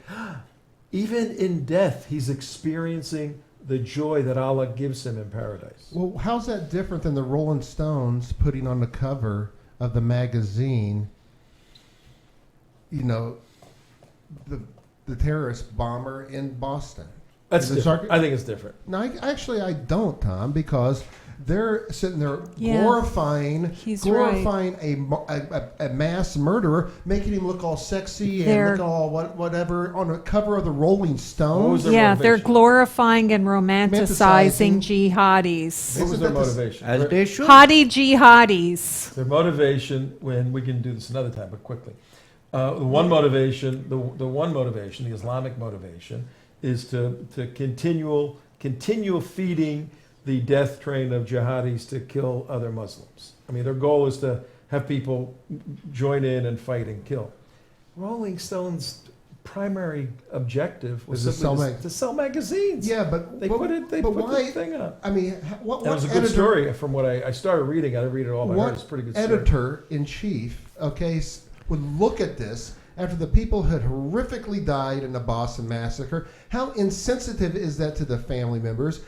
even in death, he's experiencing the joy that Allah gives him in paradise. Well, how's that different than the Rolling Stones putting on the cover of the magazine, you know, the terrorist bomber in Boston? That's different. I think it's different. No, I don't, Tom, because they're sitting there Yeah. glorifying Right. a mass murderer, making him look all sexy and They're- look all whatever on the cover of the Rolling What was Stones. their Yeah, they're motivation? glorifying and romanticizing Romanticizing. jihadis. What was their motivation? As they should. Hadi jihadis. Their motivation, when we can do this another time, but quickly. The one motivation, the Islamic motivation, is to continue feeding the death train of jihadis to kill other Muslims. I mean, their goal is to have people join in and fight and kill. Rolling Stone's primary objective was Is to simply sell to sell magazines. Yeah, but They put the thing up. I mean, what That was a good editor- story from what I started reading. I didn't read it all, but I heard it's a pretty good story. editor in chief, would look at this after the people had horrifically died in the Boston Massacre? How insensitive is that to the family members?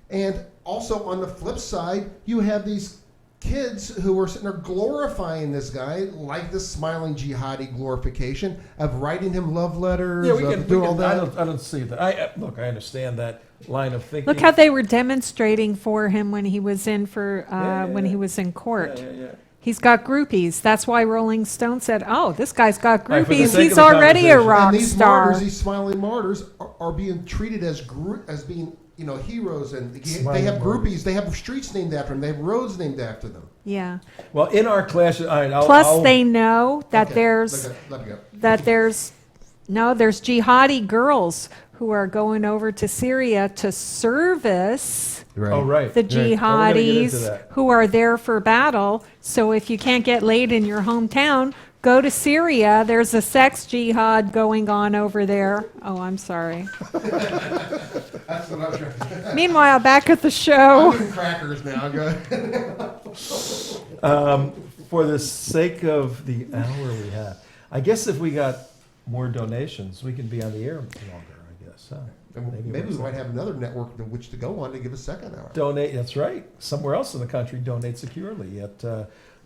And also on the flip side, you have these kids who are sitting there glorifying this guy, like this smiling jihadi glorification of writing him love letters, Yeah, we of can doing do all that. I don't see that. Look, I understand that line of thinking. Look how they were demonstrating for him when he was in when yeah. he was in court. Yeah. He's got groupies. That's why Rolling Stone said, "Oh, this guy's got Right, for the groupies. sake He's of the already a conversation. rock And these star." martyrs, these smiling martyrs, are being treated as being heroes, and they Smiling have martyrs. groupies. They have streets named after them. They have roads named after them. Yeah. Well, in our class, Plus, they know that Okay, there's let me go. there's jihadi girls who are going over to Syria to service Oh, right. the Right. Well, we're gonna get into jihadis that. who are there for battle. So if you can't get laid in your hometown, go to Syria. There's a sex jihad going on over there. Oh, I'm sorry. That's what I'm trying. Meanwhile, back at the show. I'm eating crackers now. Go ahead. For the sake of the hour we have, I guess if we got more donations, we can be on the air longer, I guess. Huh? Maybe we might have another network to which to go on to give a second hour. Donate, that's right. Somewhere else in the country, donate securely at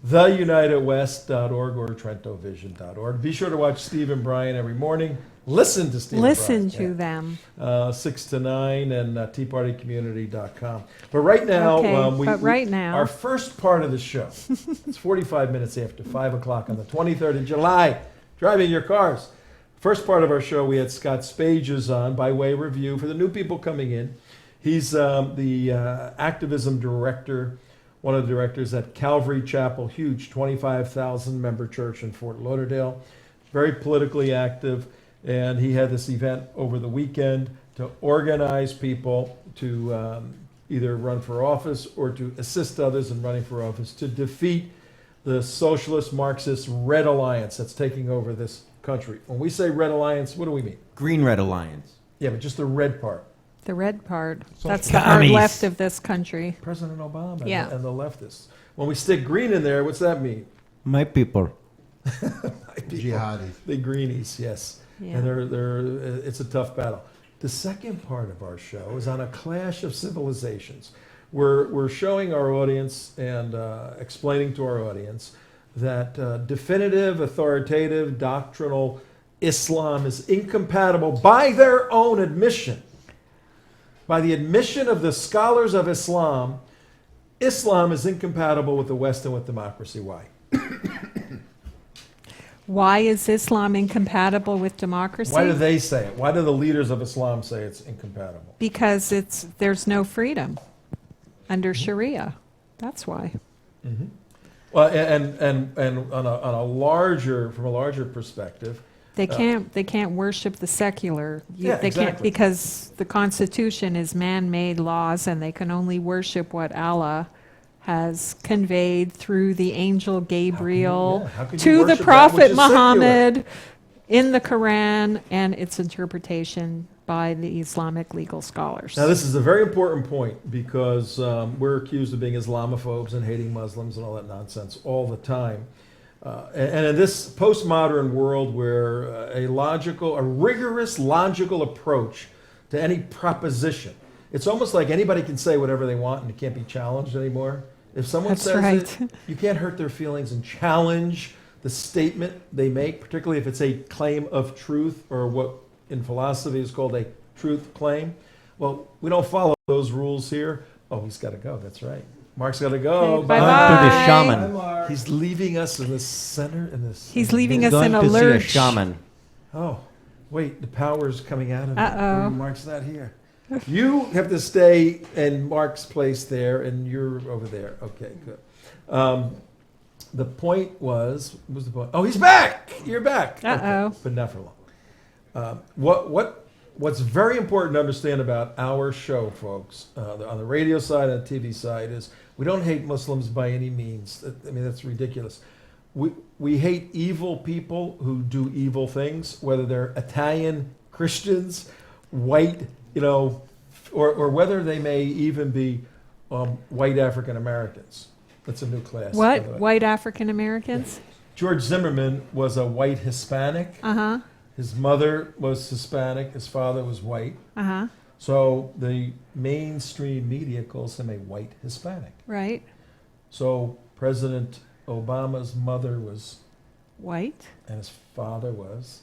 theunitedwest.org or TrentoVision.org. Be sure to watch Steve and Brian every morning. Listen to Steve Listen and Brian. to them. 6 to 9 and teapartycommunity.com. But right now, Okay, our first part of the show, it's 45 minutes after 5 o'clock on the 23rd of July. Driving your cars. First part of our show, we had Scott Spages on by way of review for the new people coming in. He's the activism director, one of the directors at Calvary Chapel, huge 25,000 member church in Fort Lauderdale, very politically active. And he had this event over the weekend to organize people to either run for office or to assist others in running for office to defeat the socialist Marxist Red Alliance that's taking over this country. When we say Red Alliance, what do we mean? Green Red Alliance. Yeah, but just the red part. The red part. So That's the hard commies. left of this country. President Obama Yeah. and the leftists. When we stick green in there, what's that mean? My people. Jihadis. The greenies, yes. Yeah. And it's a tough battle. The second part of our show is on a clash of civilizations. We're showing our audience and explaining to our audience that definitive, authoritative, doctrinal Islam is incompatible by their own admission. By the admission of the scholars of Islam, Islam is incompatible with the West and with democracy. Why? Why is Islam incompatible with democracy? Why do they say it? Why do the leaders of Islam say it's incompatible? Because there's no freedom under Sharia. That's why. Well, and on a larger, from a larger perspective, They can't worship the secular. They can't, exactly. because the Constitution is man-made laws, and they can only worship what Allah has conveyed through the angel Gabriel how can you to the worship that Prophet which is secular? Muhammad in the Quran and its interpretation by the Islamic legal scholars. Now, this is a very important point because we're accused of being Islamophobes and hating Muslims and all that nonsense all the time. And in this postmodern world where a rigorous logical approach to any proposition, it's almost like anybody can say whatever they want and it can't be challenged anymore. If someone That's says right. it, you can't hurt their feelings and challenge the statement they make, particularly if it's a claim of truth or what in philosophy is called a truth claim. Well, we don't follow those rules here. Oh, he's got to go. That's right. Mark's got to go. Okay, Bye. bye-bye. To the shaman. Mark. He's leaving us in the center. He's leaving us Going in a to see a lurch. shaman. Oh, wait, the power's coming out of Uh-oh. Mark's not here. You have to stay in Mark's place there, and you're over there. Okay, good. The point was, what was the point? Oh, he's back! You're back! Uh-oh. Okay, but not for long. What's very important to understand about our show, folks, on the radio side and the TV side, is we don't hate Muslims by any means. I mean, that's ridiculous. We hate evil people who do evil things, whether they're Italian Christians, white, or whether they may even be white African Americans. That's a new class. by the way. What? White African Americans? George Zimmerman was a white Hispanic. Uh-huh. His mother was Hispanic. His father was white. Uh-huh. So the mainstream media calls him a white Hispanic. Right. So President Obama's mother was, White? and his father was.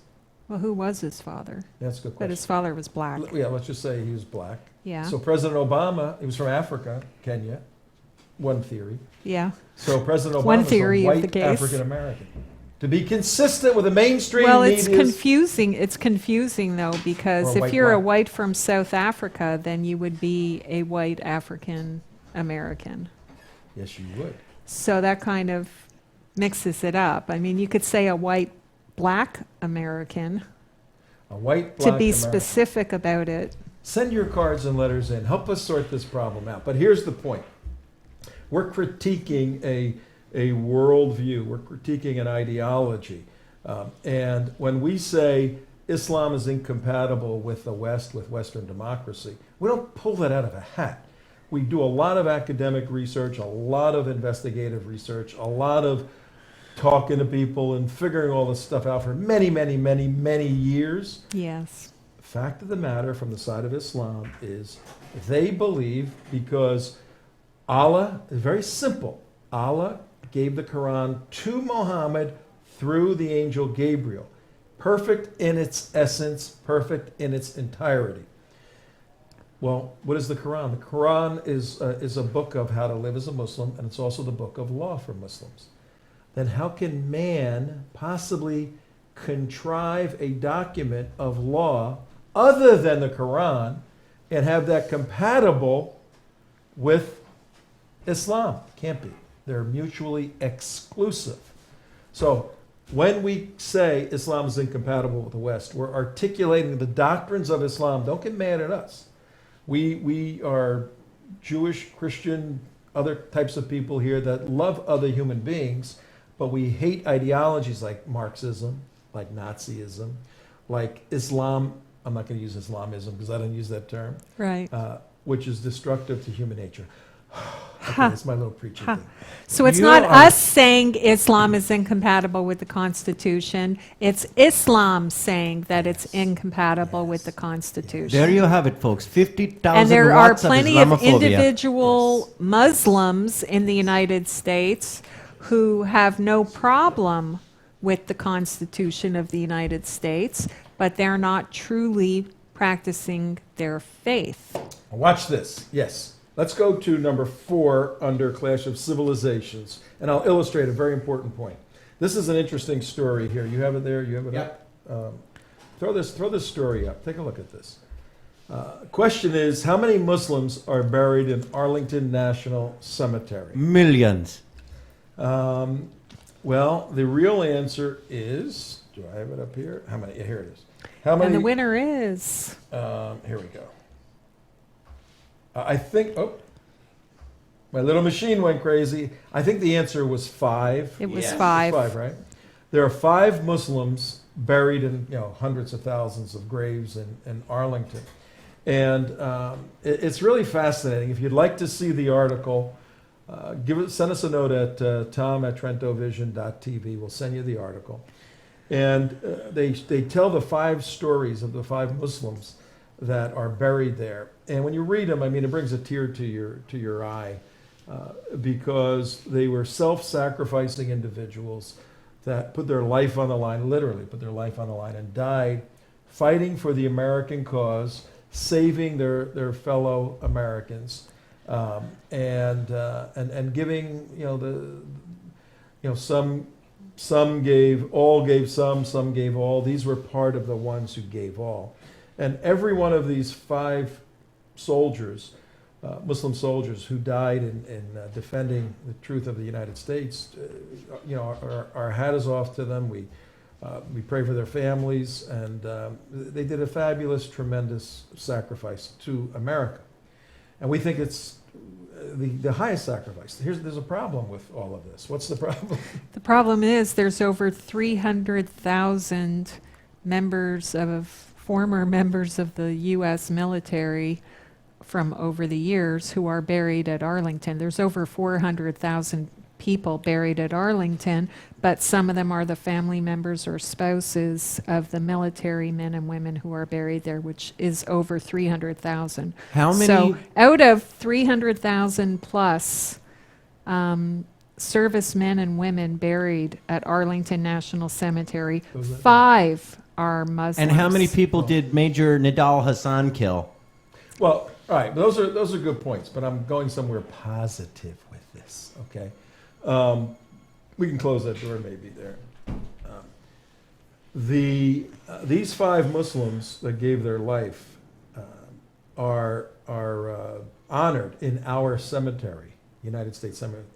Well, who was his father? That's a good But question. his father was black. Yeah, let's just say he was black. Yeah. So President Obama, he was from Africa, Kenya. One theory. Yeah. So President Obama One was theory a of the white case. African American. To be consistent with the mainstream Well, media. it's confusing. It's confusing, though, because Or if white you're a black. white from South Africa, then you would be a white African American. Yes, you would. So that kind of mixes it up. I mean, you could say a white black American A white to black be American. specific about it. Send your cards and letters in. Help us sort this problem out. But here's the point. We're critiquing a worldview. We're critiquing an ideology. And when we say Islam is incompatible with the West, with Western democracy, we don't pull that out of a hat. We do a lot of academic research, a lot of investigative research, a lot of talking to people and figuring all this stuff out for many, many, many, many years. Yes. Fact of the matter from the side of Islam is they believe because Allah is very simple. Allah gave the Quran to Muhammad through the angel Gabriel. Perfect in its essence, perfect in its entirety. Well, what is the Quran? The Quran is a book of how to live as a Muslim, and it's also the book of law for Muslims. Then how can man possibly contrive a document of law other than the Quran and have that compatible with Islam? Can't be. They're mutually exclusive. So when we say Islam is incompatible with the West, we're articulating the doctrines of Islam. Don't get mad at us. We are Jewish, Christian, other types of people here that love other human beings, but we hate ideologies like Marxism, like Nazism, like Islam. I'm not going to use Islamism because I don't use that term. Right. Which is destructive to human nature. Okay, that's my little preaching thing. So it's You not are- us saying Islam is incompatible with the Constitution. It's Islam saying that it's incompatible with the Constitution. There you have it, folks. 50,000 And there are watts plenty of of Islamophobia. individual Muslims in the United States who have no problem with the Constitution of the United States, but they're not truly practicing their faith. Watch this. Yes. Let's go to number 4 under Clash of Civilizations, and I'll illustrate a very important point. This is an interesting story here. You have it there? You have it up? Throw this story up. Take a look at this. Question is, how many Muslims are buried in Arlington National Cemetery? Millions. Well, the real answer is Do I have it up here? How many? Yeah, here it is. How many? And the winner is. Here we go. I think. Oh, my little machine went crazy. I think the answer was 5. It was Yes. 5. 5, right? There are 5 Muslims buried in hundreds of thousands of graves in Arlington, and it's really fascinating. If you'd like to see the article, send us a note at tom@TrentoVision.tv. We'll send you the article, and they tell the 5 stories of the 5 Muslims that are buried there. And when you read them, I mean, it brings a tear to your eye, because they were self-sacrificing individuals that put their life on the line, literally put their life on the line, and died fighting for the American cause, saving their fellow Americans, and giving, some gave, all gave some gave all. These were part of the ones who gave all. And every one of these 5 soldiers, Muslim soldiers who died in defending the truth of the United States, our hat is off to them. We pray for their families, and they did a fabulous, tremendous sacrifice to America. And we think it's the highest sacrifice. There's a problem with all of this. What's the problem? The problem is there's over 300,000 former members of the U.S. military from over the years who are buried at Arlington. There's over 400,000 people buried at Arlington, but some of them are the family members or spouses of the military men and women who are buried there, which is over 300,000. How many? So out of 300,000 plus servicemen and women buried at Arlington National Cemetery, 5 are Muslims. And how many people did Major Nidal Hassan kill? Well, all right, those are good points, but I'm going somewhere positive with this. Okay, we can close that door maybe there. These 5 Muslims that gave their life are honored in our cemetery, United States Cemetery,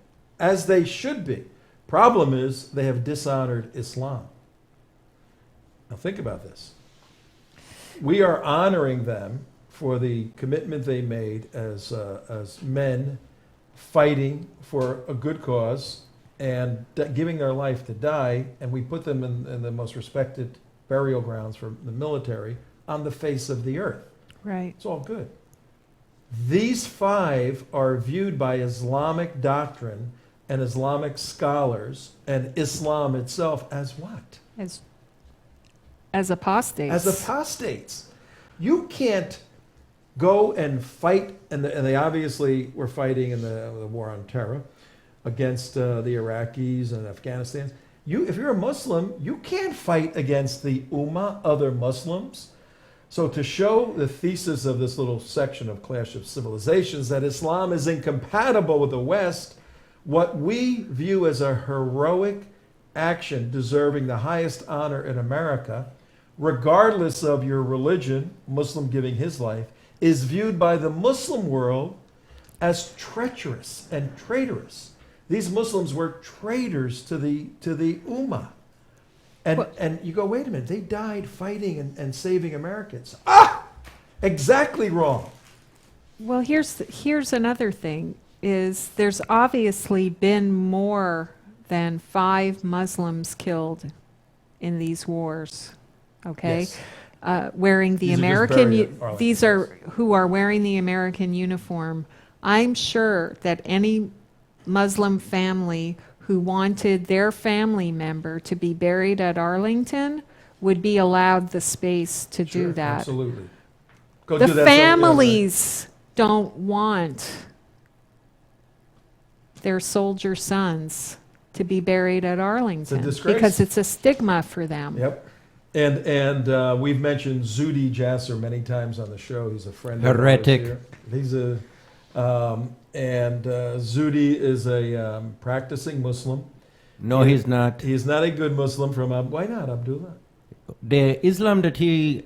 as they should be. Problem is they have dishonored Islam. Now think about this. We are honoring them for the commitment they made as men fighting for a good cause and giving their life to die, and we put them in the most respected burial grounds for the military on the face of the earth. Right. It's all good. These 5 are viewed by Islamic doctrine and Islamic scholars and Islam itself as what? As apostates. As apostates. You can't go and fight, and they obviously were fighting in the war on terror against the Iraqis and Afghanistan. If you're a Muslim, you can't fight against the Ummah, other Muslims. So to show the thesis of this little section of Clash of Civilizations that Islam is incompatible with the West, what we view as a heroic action deserving the highest honor in America, regardless of your religion, Muslim giving his life, is viewed by the Muslim world as treacherous and traitorous. These Muslims were traitors to the Ummah. And you go, wait a minute, they died fighting and saving Americans. Exactly wrong. Well, here's another thing, is there's obviously been more than 5 Muslims killed in these wars, okay? Yes. Wearing the These are just American, buried at Arlington, these are yes. who are wearing the American uniform. I'm sure that any Muslim family who wanted their family member to be buried at Arlington would be allowed the space to Sure, do that. Absolutely. Go The do that families don't want their soldier sons to be buried at Arlington disgrace. because it's a stigma for them. Yep. And we've mentioned Zuhdi Jasser many times on the show. He's a friend of ours Heretic. here. He's Zuhdi is a practicing Muslim. No, he's not. He's not a good Muslim why not, Abdullah? The Islam that he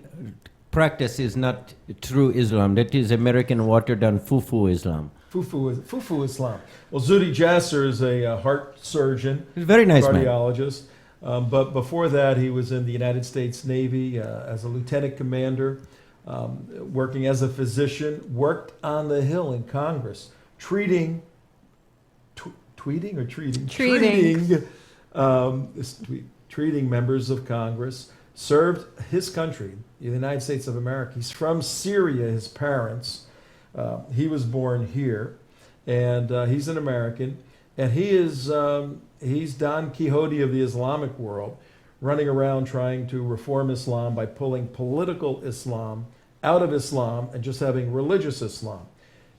practices is not true Islam. That is American watered-down fufu Islam. Fufu Islam. Well, Zuhdi Jasser is a heart surgeon. He's a very nice man. Cardiologist. But before that, he was in the United States Navy as a lieutenant commander, working as a physician, worked on the Hill in Congress, treating members of Congress, served his country, the United States of America. He's from Syria, his parents. He was born here, and he's an American. And he's Don Quixote of the Islamic world, running around trying to reform Islam by pulling political Islam out of Islam and just having religious Islam.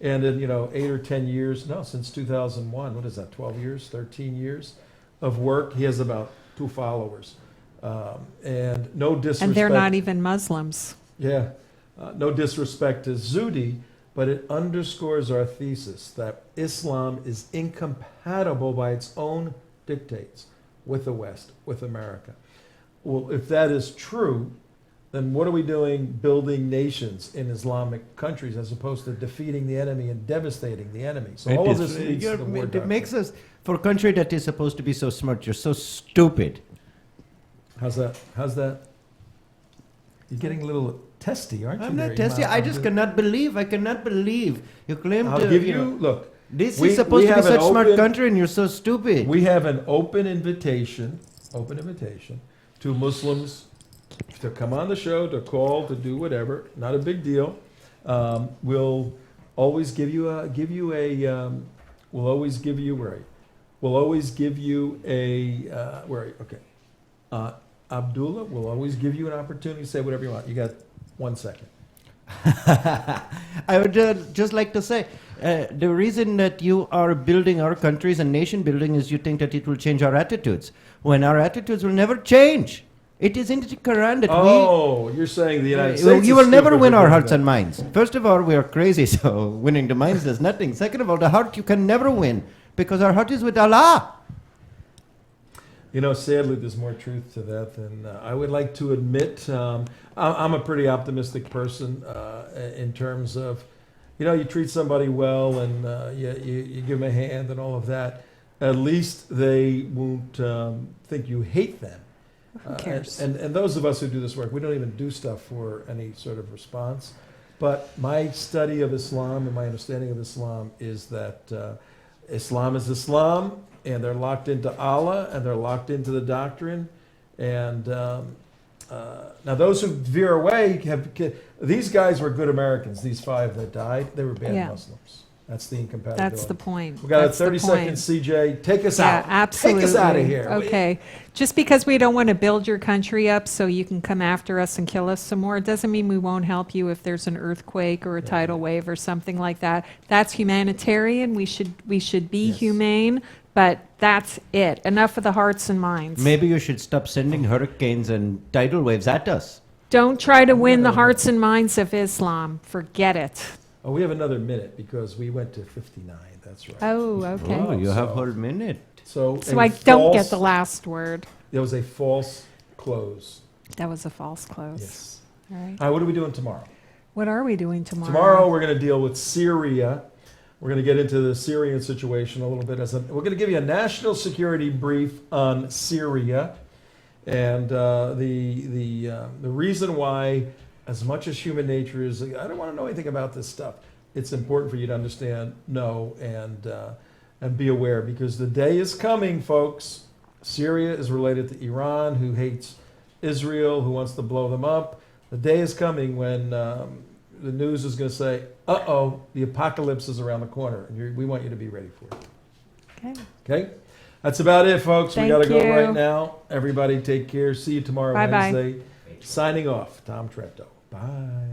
And in 8 or 10 years, since 2001, what is that, 12 years, 13 years of work, he has about 2 followers. And no disrespect. And they're not even Muslims. Yeah. No disrespect to Zudi, but it underscores our thesis that Islam is incompatible by its own dictates with the West, with America. Well, if that is true, then what are we doing building nations in Islamic countries as opposed to defeating the enemy and devastating the enemy? So all of this leads to the war It makes us, for a country that is supposed to be so smart, you're so stupid. How's that? You're getting a little testy, aren't you? I'm not testy. I just cannot believe. I cannot believe. You claim I'll to. give you, look. This is supposed to be such a smart country and you're so stupid. We have an open invitation to Muslims to come on the show, to call, to do whatever. Not a big deal. We'll always give you a, we'll always give you, where are you? We'll always give you a, where are you? Okay. Abdullah, we'll always give you an opportunity to say whatever you want. You got 1 second. I would just like to say, the reason that you are building our countries and nation building is you think that it will change our attitudes, when our attitudes will never change. It is in the Quran that you're saying the United States you is will never stupid win for our doing hearts that. and minds. First of all, we are crazy, so winning the minds does nothing. Second of all, the heart you can never win because our heart is with Allah. Sadly, there's more truth to that than I would like to admit. I'm a pretty optimistic person in terms of, you treat somebody well and you give them a hand and all of that. At least they won't think you hate them. Who cares? And those of us who do this work, we don't even do stuff for any sort of response. But my study of Islam and my understanding of Islam is that Islam is Islam, and they're locked into Allah, and they're locked into the doctrine. And now those who veer away, these guys were good Americans. These 5 that died, they were bad Muslims. That's the incompatibility. That's the point. We got That's a 30 the point. seconds, CJ. Take us out. Absolutely. Take us out of here. Okay. Just because we don't want to build your country up so you can come after us and kill us some more, it doesn't mean we won't help you if there's an earthquake or a tidal wave or something like that. That's humanitarian. We should be humane, but that's it. Enough of the hearts and minds. Maybe you should stop sending hurricanes and tidal waves at us. Don't try to win the hearts and minds of Islam. Forget it. Oh, we have another minute because we went to 59. That's right. Oh, okay. Oh, you have a whole minute. So I don't get the last word. There was a false close. That was a false close. Yes. All right. All right, what are we doing tomorrow? What are we doing tomorrow? Tomorrow we're going to deal with Syria. We're going to get into the Syrian situation a little bit. We're going to give you a national security brief on Syria, and the reason why, as much as human nature is, I don't want to know anything about this stuff. It's important for you to understand, know, and be aware, because the day is coming, folks. Syria is related to Iran, who hates Israel, who wants to blow them up. The day is coming when the news is going to say, uh-oh, the apocalypse is around the corner, and we want you to be ready for it. Okay. Okay? That's about it, folks. Thank We got to go you. right now. Everybody take care. See you tomorrow, Bye-bye. Wednesday. Signing off, Tom Trento. Bye.